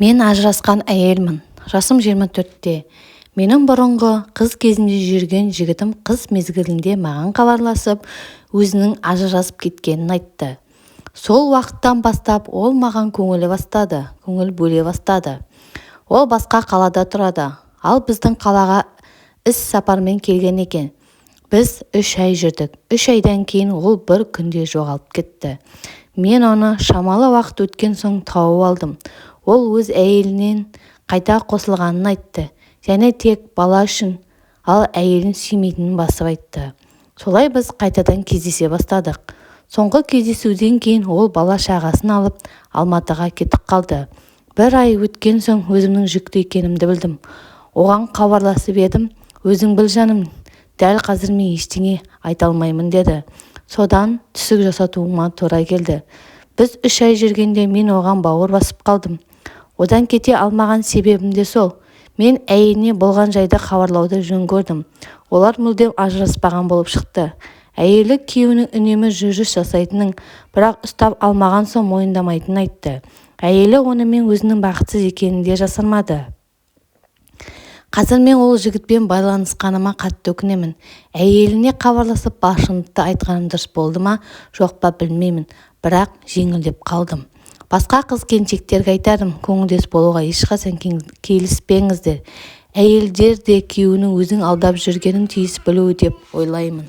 Мен ажырасқан әйелмін. Жасым 24-те. Менің бұрынғы қыз кезінде жүрген жігітім қыс мезгілінде маған хабарласып, өзінің ажырасып кеткенін айтты. Сол уақыттан бастап ол маған көңіл бөле бастады. Ол басқа қалада тұрады, ал біздің қалаға іс сапармен келген екен. Біз 3 ай жүрдік. 3 айдан кейін ол бір күнде жоғалып кетті. Мен оны шамалы уақыт өткен соң тауып алдым. Ол өз әйелінен қайта қосылғанын айтты, және тек бала үшін, ал әйелін сүймейтінін басып айтты. Солай біз қайтадан кездесе бастадық. Соңғы кездесуден кейін ол бала шағасын алып Алматыға кетіп қалды. 1 ай өткен соң өзімнің жүкті екенімді білдім. Оған хабарласып едім, өзің біл жаным, дәл қазір мен ештеңе айта алмаймын деді. Содан түсік жасатуыма тура келді. Біз 3 ай жүргенде мен оған бауыр басып қалдым. Одан кете алмаған себебім де сол. Мен әйеліне болған жайды хабарлауды жөн көрдім. Олар мүлдем ажыраспаған болып шықты. Әйелі күйеуінің үнемі жүріс жасайтынын, бірақ ұстап алмаған соң мойындамайтынын айтты. Әйелі онымен өзінің бақытсыз екенін де жасырмады. Қазір мен ол жігітпен байланысқаныма қатты өкінемін. Әйеліне хабарласып шындықты айтқаным дұрыс болды ма, жоқ па білмеймін, бірақ жеңілдеп қалдым. Басқа қыз-келіншектерге айтарым, көңілдес болуға ешқашан келіспеңіздер. Әйелдер де күйеуінің өзін алдап жүргенін тиіс білуі деп ойлаймын.